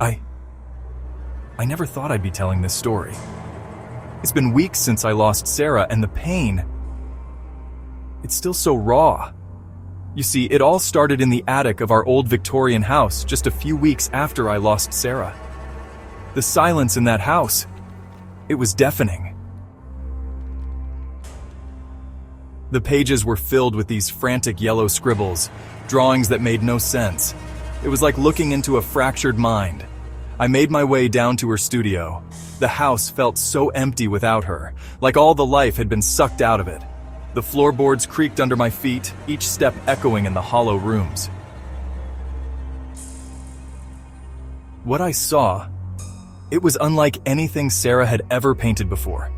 I never thought I'd be telling this story. It's been weeks since I lost Sarah, and the pain, it's still so raw. You see, it all started in the attic of our old Victorian house just a few weeks after I lost Sarah. The silence in that house, it was deafening. The pages were filled with these frantic yellow scribbles, drawings that made no sense. It was like looking into a fractured mind. I made my way down to her studio. The house felt so empty without her, like all the life had been sucked out of it. The floorboards creaked under my feet, each step echoing in the hollow rooms. What I saw, it was unlike anything Sarah had ever painted before.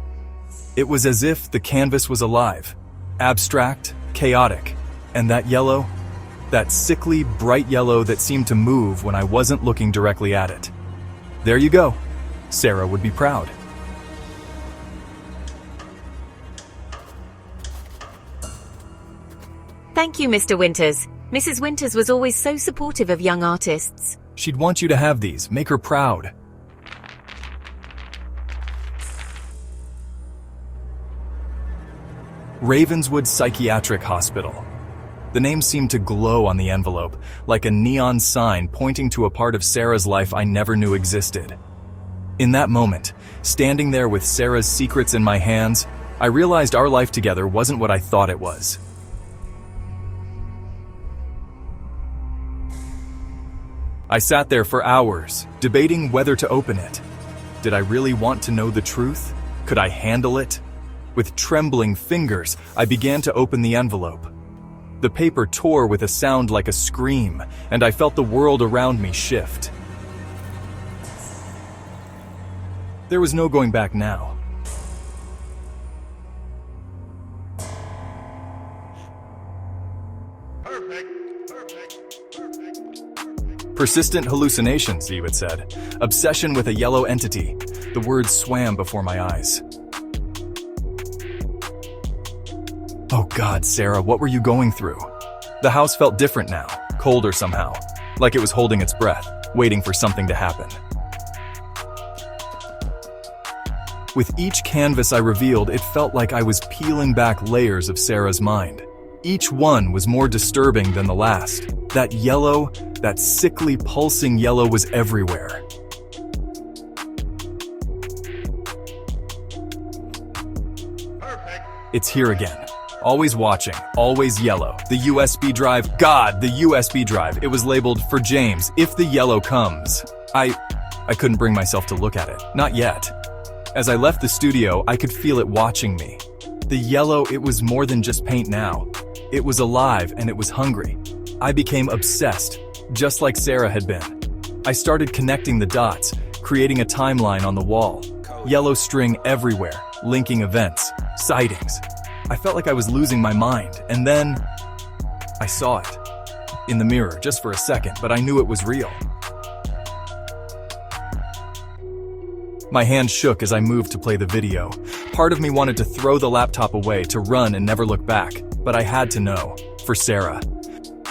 It was as if the canvas was alive, abstract, chaotic, and that yellow, that sickly, bright yellow that seemed to move when I wasn't looking directly at it. There you go. Sarah would be proud. Thank you, Mr. Winters. Mrs. Winters was always so supportive of young artists. She'd want you to have these, make her proud. Ravenswood Psychiatric Hospital. The name seemed to glow on the envelope, like a neon sign pointing to a part of Sarah's life I never knew existed. In that moment, standing there with Sarah's secrets in my hands, I realized our life together wasn't what I thought it was. I sat there for hours, debating whether to open it. Did I really want to know the truth? Could I handle it? With trembling fingers, I began to open the envelope. The paper tore with a sound like a scream, and I felt the world around me shift. There was no going back now. Persistent hallucinations, you had said. Obsession with a yellow entity. The words swam before my eyes. Oh God, Sarah, what were you going through? The house felt different now, colder somehow, like it was holding its breath, waiting for something to happen. With each canvas I revealed, it felt like I was peeling back layers of Sarah's mind. Each one was more disturbing than the last. That yellow, that sickly, pulsing yellow was everywhere. It's here again. Always watching, always yellow. The USB drive, God, the USB drive. It was labeled for James, if the yellow comes. I couldn't bring myself to look at it, not yet. As I left the studio, I could feel it watching me. The yellow, it was more than just paint now. It was alive and it was hungry. I became obsessed, just like Sarah had been. I started connecting the dots, creating a timeline on the wall. Yellow string everywhere, linking events, sightings. I felt like I was losing my mind, and then I saw it. In the mirror, just for a second, but I knew it was real. My hand shook as I moved to play the video. Part of me wanted to throw the laptop away, to run and never look back, but I had to know, for Sarah.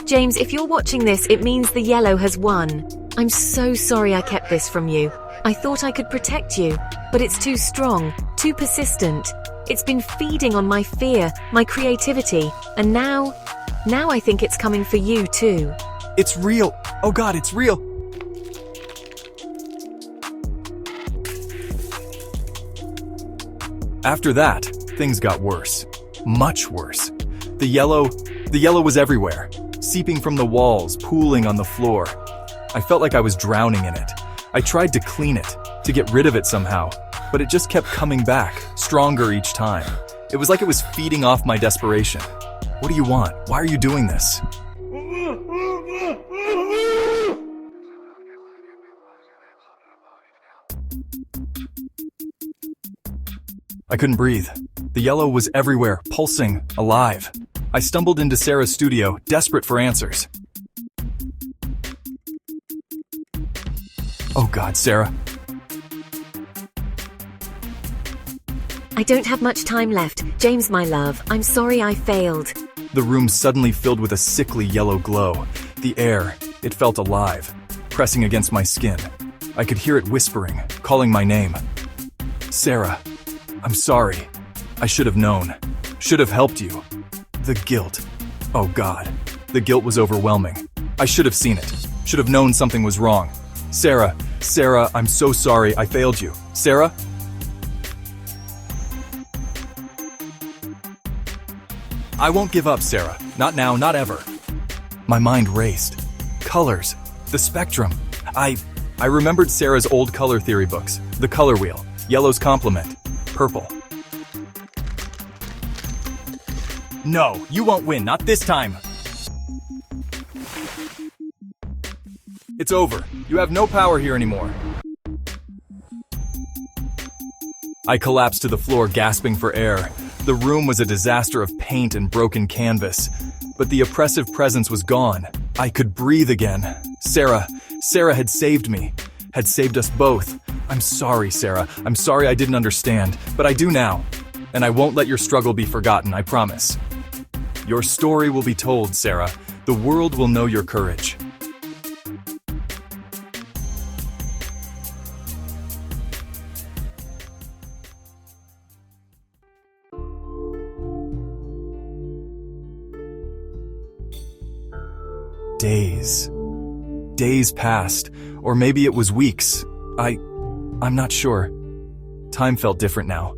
James, if you're watching this, it means the yellow has won. I'm so sorry I kept this from you. I thought I could protect you, but it's too strong, too persistent. It's been feeding on my fear, my creativity, and now I think it's coming for you too. It's real. Oh God, it's real. After that, things got worse. Much worse. The yellow was everywhere, seeping from the walls, pooling on the floor. I felt like I was drowning in it. I tried to clean it, to get rid of it somehow, but it just kept coming back, stronger each time. It was like it was feeding off my desperation. What do you want? Why are you doing this? I couldn't breathe. The yellow was everywhere, pulsing, alive. I stumbled into Sarah's studio, desperate for answers. Oh God, Sarah. I don't have much time left. James, my love, I'm sorry I failed. The room suddenly filled with a sickly yellow glow. The air, it felt alive, pressing against my skin. I could hear it whispering, calling my name. Sarah, I'm sorry. I should have known. Should have helped you. The guilt. Oh God. The guilt was overwhelming. I should have seen it. Should have known something was wrong. Sarah, I'm so sorry I failed you. Sarah? I won't give up, Sarah. Not now, not ever. My mind raced. Colors. The spectrum. I remembered Sarah's old color theory books. The color wheel. Yellow's complement. Purple. No, you won't win. Not this time. It's over. You have no power here anymore. I collapsed to the floor, gasping for air. The room was a disaster of paint and broken canvas, but the oppressive presence was gone. I could breathe again. Sarah had saved me, had saved us both. I'm sorry, Sarah. I'm sorry I didn't understand, but I do now. And I won't let your struggle be forgotten, I promise. Your story will be told, Sarah. The world will know your courage. Days passed, or maybe it was weeks. I'm not sure. Time felt different now.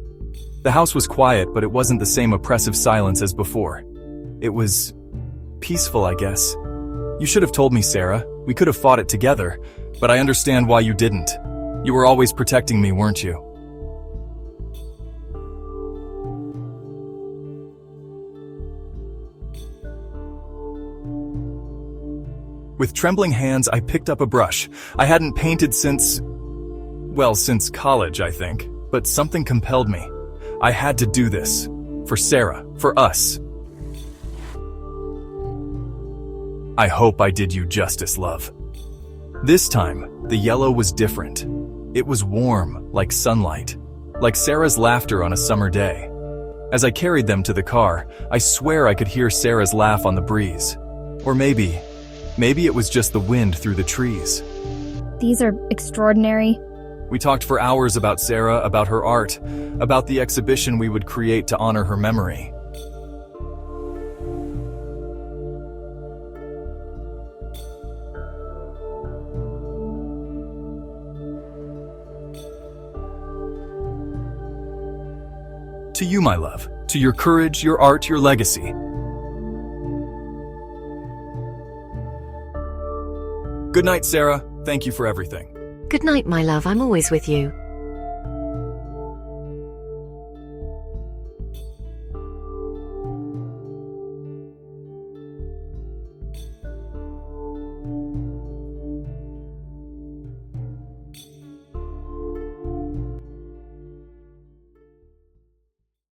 The house was quiet, but it wasn't the same oppressive silence as before. It was peaceful, I guess. You should have told me, Sarah. We could have fought it together, but I understand why you didn't. You were always protecting me, weren't you? With trembling hands, I picked up a brush. I hadn't painted since college, I think. But something compelled me. I had to do this. For Sarah. For us. I hope I did you justice, love. This time, the yellow was different. It was warm, like sunlight. Like Sarah's laughter on a summer day. As I carried them to the car, I swear I could hear Sarah's laugh on the breeze. Or maybe it was just the wind through the trees. These are extraordinary. We talked for hours about Sarah, about her art, about the exhibition we would create to honor her memory. To you, my love. To your courage, your art, your legacy. Good night, Sarah. Thank you for everything. Good night, my love. I'm always with you.